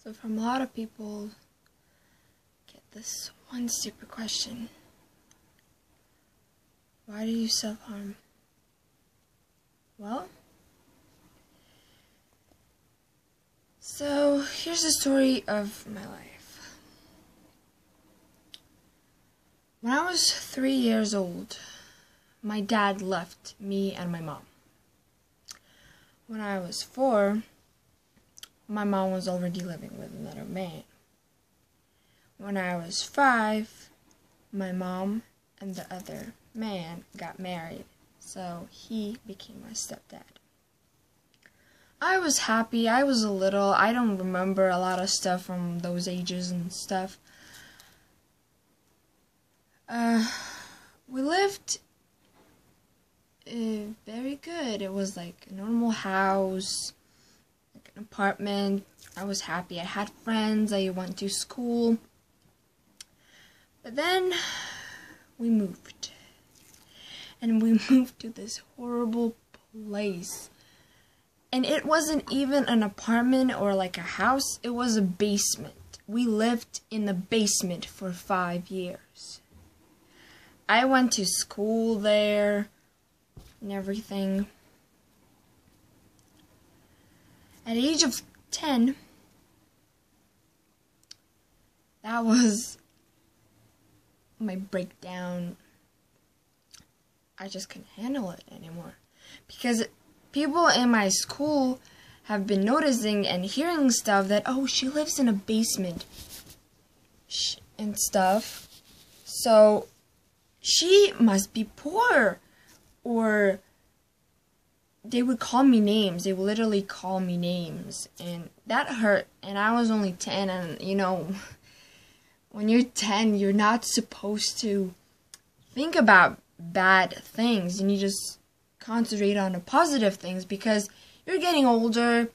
So from a lot of people, get this one stupid question. Why do you self-harm? Well, so here's the story of my life. When I was 3 years old, my dad left me and my mom. When I was 4, my mom was already living with another man. When I was 5, my mom and the other man got married, so he became my stepdad. I was happy. I was I don't remember a lot of stuff from those ages and stuff. We lived very good. It was like a normal house, like an apartment. I was happy. I had friends. I went to school. But then we moved. And we moved to this horrible place. And it wasn't even an apartment or like a house. It was a basement. We lived in the basement for 5 years. I went to school there and everything. At the age of 10, that was my breakdown. I just couldn't handle it anymore. Because people in my school have been noticing and hearing stuff that, oh, she lives in a basement and stuff. So she must be poor. Or they would call me names. They would literally call me names. And that hurt. And I was only 10. And, you know, when you're 10, you're not supposed to think about bad things. And you just concentrate on the positive things. Because you're getting older.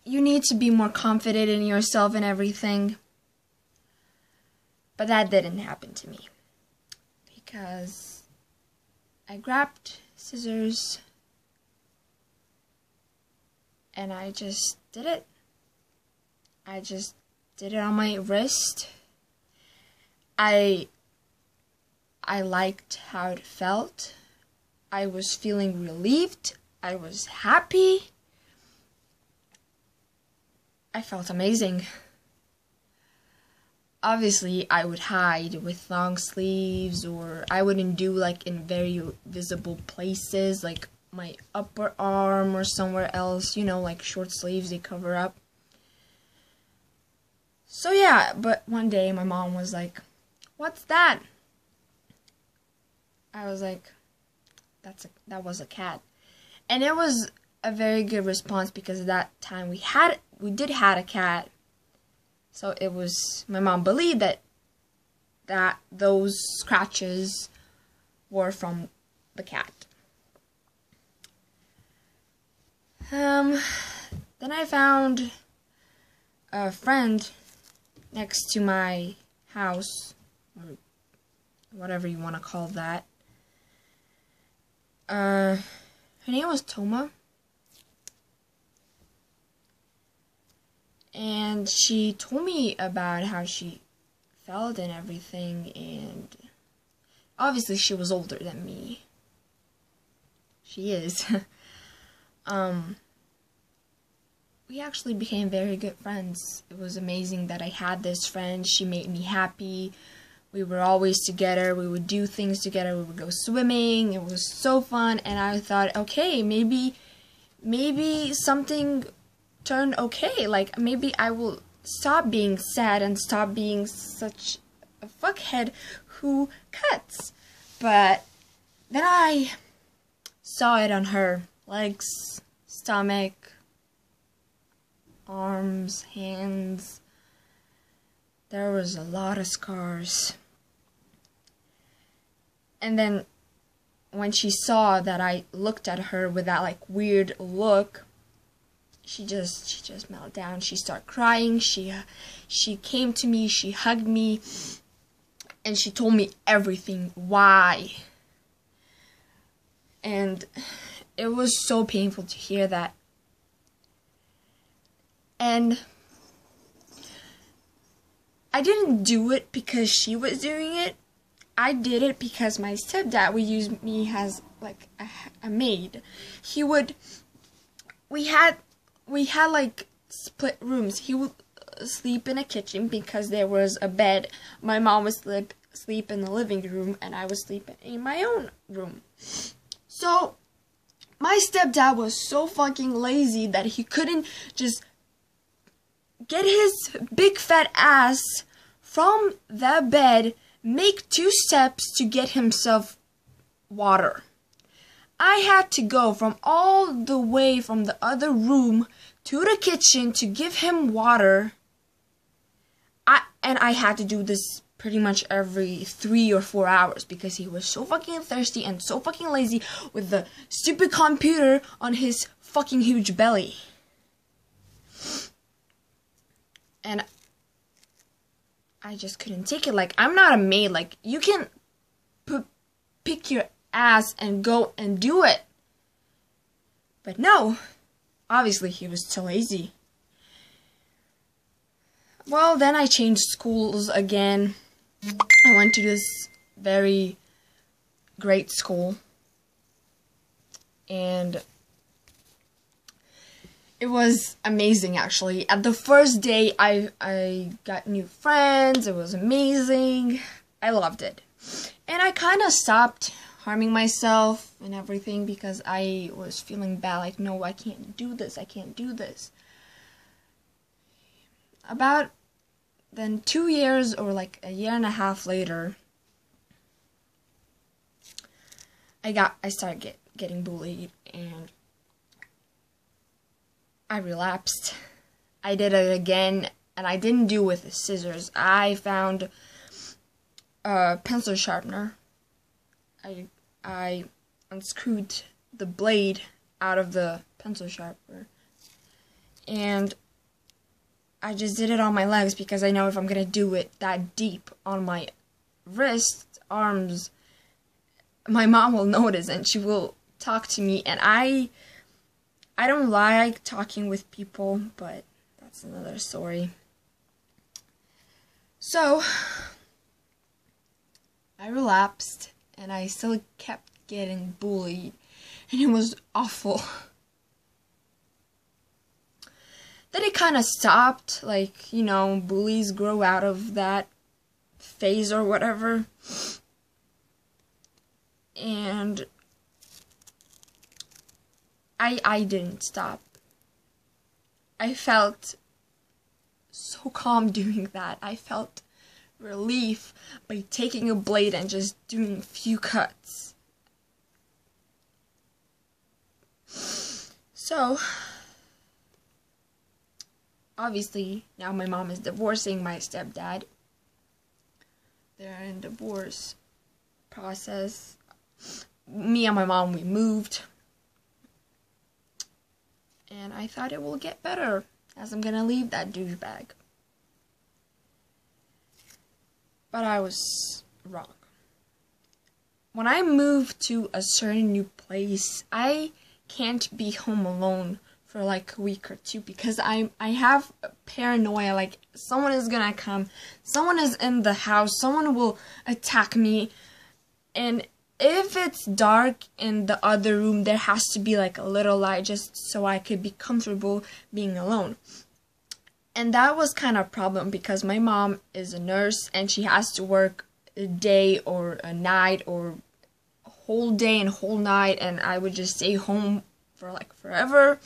You need to be more confident in yourself and everything. But that didn't happen to me. Because I grabbed scissors and I just did it. I just did it on my wrist. I liked how it felt. I was feeling relieved. I was happy. I felt amazing. Obviously, I would hide with long sleeves, or I wouldn't do like in very visible places, like my upper arm or somewhere else, you know, like short sleeves, they cover up. So yeah, but one day my mom was like, "What's that?" I was like, that was a cat. And it was a very good response because at that time we did have a cat. So it was, my mom believed that those scratches were from the cat. Then I found a friend next to my house, or whatever you want to call that. Her name was Toma. And she told me about how she felt and everything, and obviously she was older than me. She is. We actually became very good friends. It was amazing that I had this friend. She made me happy. We were always together. We would do things together. We would go swimming. It was so fun, and I thought, okay, maybe something turned okay. Like, maybe I will stop being sad and stop being such a fuckhead who cuts. But then I saw it on her legs, stomach, arms, hands. There was a lot of scars. And then when she saw that I looked at her with that like weird look, she just melted down. She started crying. She came to me, she hugged me, and she told me everything, why. And it was so painful to hear that. And I didn't do it because she was doing it. I did it because my stepdad would use me as like a maid. We had like split rooms. He would sleep in a kitchen because there was a bed. My mom would sleep in the living room, and I would sleep in my own room. So my stepdad was so fucking lazy that he couldn't just get his big fat ass from the bed, make 2 steps to get himself water. I had to go from all the way from the other room to the kitchen to give him water. I had to do this pretty much every 3 or 4 hours because he was so fucking thirsty and so fucking lazy with the stupid computer on his fucking huge belly. And I just couldn't take it. Like, I'm not a maid. Like, you can pick your ass and go and do it. But no, obviously he was too lazy. Well, then I changed schools again. I went to this very great school. And it was amazing, actually. At the first day, I got new friends. It was amazing. I loved it. And I kind of stopped harming myself and everything because I was feeling bad. Like, no, I can't do this. I can't do this. About then 2 years or like a year and a half later, I started getting bullied, and I relapsed. I did it again, and I didn't do it with the scissors. I found a pencil sharpener. I unscrewed the blade out of the pencil sharpener, and I just did it on my legs because I know if I'm gonna do it that deep on my wrists, arms, my mom will notice and she will talk to me. And I don't like talking with people, but that's another story. So I relapsed, and I still kept getting bullied, and it was awful. Then it kind of stopped, like, you know, bullies grow out of that phase or whatever. And I didn't stop. I felt so calm doing that. I felt relief by taking a blade and just doing a few cuts. So obviously, now my mom is divorcing my stepdad. They're in divorce process. Me and my mom, we moved. And I thought it will get better, as I'm gonna leave that douchebag. But I was wrong. When I move to a certain new place, I can't be home alone for like a week or two because I have paranoia, like someone is gonna come, someone is in the house, someone will attack me. And if it's dark in the other room, there has to be like a little light just so I could be comfortable being alone. And that was kind of a problem because my mom is a nurse and she has to work a day or a night or a whole day and whole night, and I would just stay home for like forever.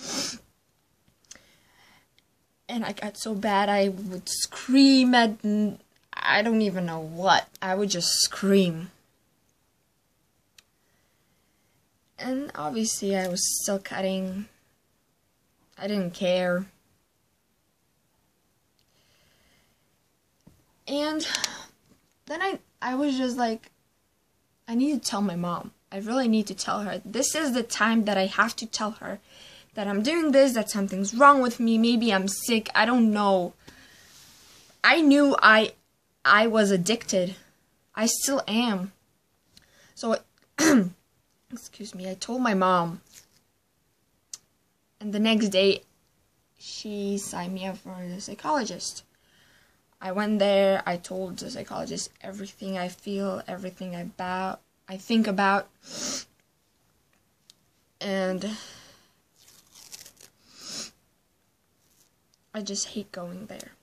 And I got so bad I would scream at, I don't even know what. I would just scream. And obviously I was still cutting. I didn't care. And then I was just like, I need to tell my mom. I really need to tell her. This is the time that I have to tell her that I'm doing this, that something's wrong with me, maybe I'm sick, I don't know. I knew I was addicted. I still am. So excuse me, I told my mom, and the next day she signed me up for a psychologist. I went there, I told the psychologist everything I feel, everything I think about, and I just hate going there.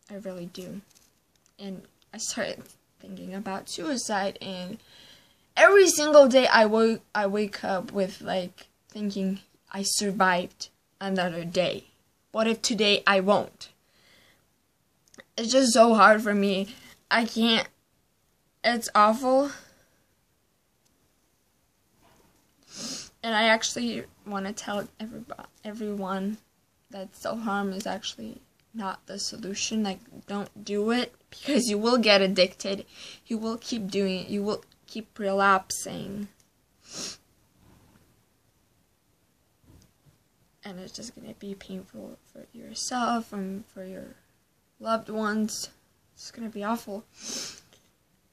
I really do. And I started thinking about suicide, and every single day I wake up with like thinking I survived another day. What if today I won't? It's just so hard for me. I can't. It's awful. And I actually want to tell everyone that self-harm is actually not the solution. Like, don't do it, because you will get addicted. You will keep doing it. You will keep relapsing. And it's just going to be painful for yourself and for your loved ones. It's going to be awful.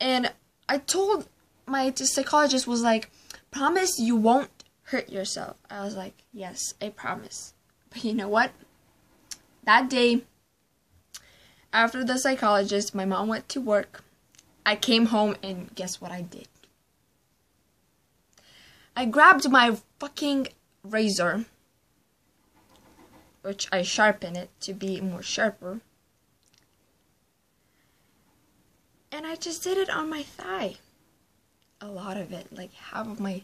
And I told my psychologist was like, promise you won't hurt yourself. I was like, yes, I promise. But you know what? That day, after the psychologist, my mom went to work. I came home and guess what I did? I grabbed my fucking razor, which I sharpen it to be more sharper. And I just did it on my thigh. A lot of it, like half of my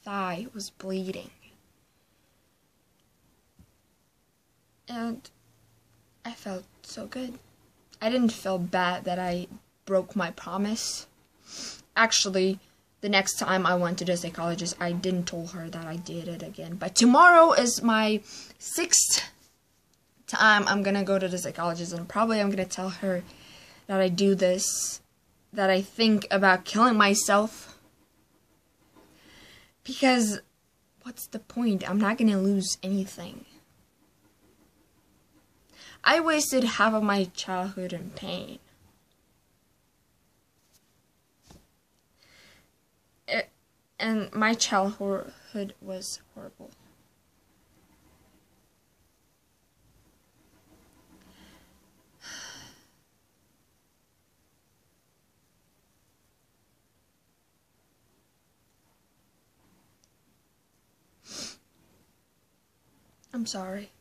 thigh was bleeding. And I felt so good. I didn't feel bad that I broke my promise. Actually, the next time I went to the psychologist, I didn't tell her that I did it again. But tomorrow is my 6th time I'm gonna go to the psychologist, and probably I'm gonna tell her that I do this, that I think about killing myself. Because what's the point? I'm not gonna lose anything. I wasted half of my childhood in pain. And my childhood was horrible. I'm sorry.